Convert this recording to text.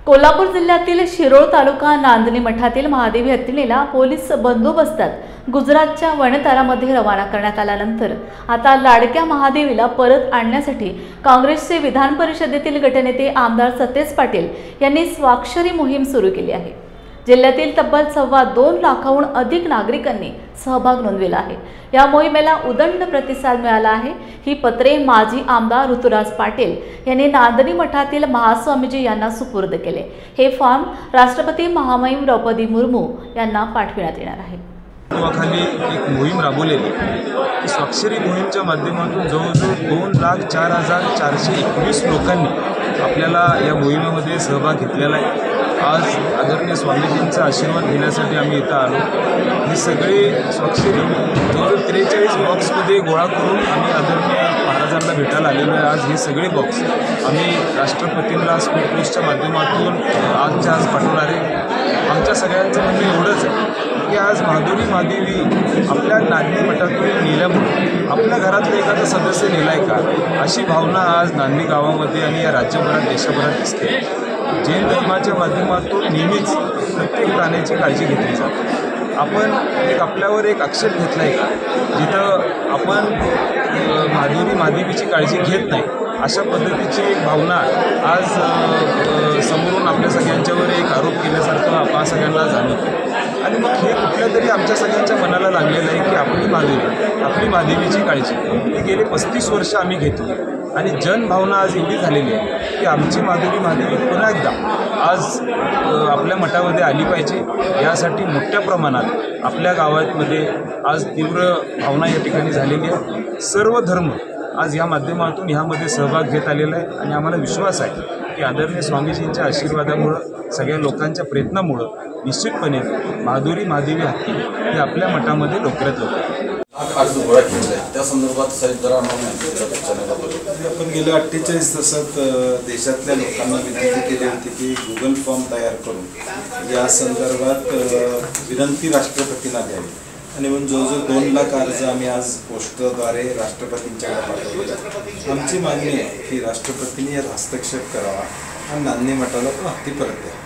कोल्हापूर जिल्ह्यातील शिरोळ तालुका नांदणी मठातील महादेवी हत्तीनेला पोलीस बंदोबस्तात गुजरातच्या वनतारामध्ये रवाना करण्यात आल्यानंतर आता लाडक्या महादेवीला परत आणण्यासाठी काँग्रेसचे विधान परिषदेतील गटनेते आमदार सतेज पाटील यांनी स्वाक्षरी मोहीम सुरू केली आहे। जिल्ह्यातील तब्बल 2.25 लाखाहून अधिक नागरिकांनी सहभाग नोंदविला आहे। या मोहिमेला उदंड प्रतिसाद मिळाला आहे। ही पत्रे माजी आमदार ऋतुराज पाटील यांनी नांदणी मठातील महास्वामीजी यांना सुपूर्द केले। हे फॉर्म राष्ट्रपती महामहिम द्रौपदी मुर्मू यांना पाठविण्यात येणार आहे। खाली एक मोहीम राबवलेली स्वाक्षरी मोहीमच्या माध्यमातून जवळजवळ 2,04,421 लोकांनी आपल्याला या मोहिमेमध्ये सहभाग घेतलेला आहे। आज आदरणीय स्वामीजींचा आशीर्वाद घेण्यासाठी आम्ही इथं आलो। ही सगळी स्वाक्षरी जवळजवळ 43 बॉक्समध्ये गोळा करून आम्ही आदरणीय महाराजांना भेटायला आलेलो आहे। आज हे सगळे बॉक्स आम्ही राष्ट्रपतींना स्पीड पोस्टच्या माध्यमातून आज पाठवणार आहे। आमच्या सगळ्यांचं म्हणणं एवढंच आहे की आज महादेवी आपल्या नांदणी मठातून नेल्यामुळे आपल्या घरातलं एखादा सदस्य नेलाय का अशी भावना आज नांदणी गावामध्ये आणि या राज्यभरात देशभरात दिसते। जैन धर्माच्या माध्यमातून नेहमीच प्रत्येक प्राण्याची काळजी घेतली जाते। आपण आपल्यावर एक आक्षेप घेतला आहे का जिथं आपण महादेवीची काळजी घेत नाही अशा पद्धतीची एक भावना आज समोरून आपल्या सगळ्यांच्यावर एक आरोप केल्यासारखं आपण सगळ्यांना जाणवतो। आणि मग हे कुठल्या तरी आमच्या सगळ्यांच्या मनाला लागलेलं आहे की आपली महादेवीची काळजी ही गेली 35 वर्ष आम्ही घेतली आणि जनभावना आज एवढी झालेली आहे की आमची महादेवी पुन्हा एकदा आज आपल्या मठामध्ये आली पाहिजे। यासाठी मोठ्या प्रमाणात आपल्या गावामध्ये आज तीव्र भावना या ठिकाणी झालेली आहे। सर्व धर्म आज या माध्यमातून ह्यामध्ये सहभाग घेत आलेला आहे आणि आम्हाला विश्वास आहे की आदरणीय स्वामीजींच्या आशीर्वादामुळं सगळ्या लोकांच्या प्रयत्नामुळं निश्चितपणे महादेवी हत्ती ही आपल्या मठामध्ये लवकरात लवकर त्या संदर्भात आपण गेल्या 48 तासात देशातल्या लोकांना विनंती केली होती की गुगल फॉर्म तयार करून या संदर्भात विनंती राष्ट्रपतींना द्यावी आणि म्हणून जवळजवळ 2 लाख अर्ज आम्ही आज पोस्टद्वारे राष्ट्रपतींच्याकडे पाठवले। आमची मागणी आहे की राष्ट्रपतींनी यात हस्तक्षेप करावा आणि नांदणी मठाला हत्ती परत द्यावी।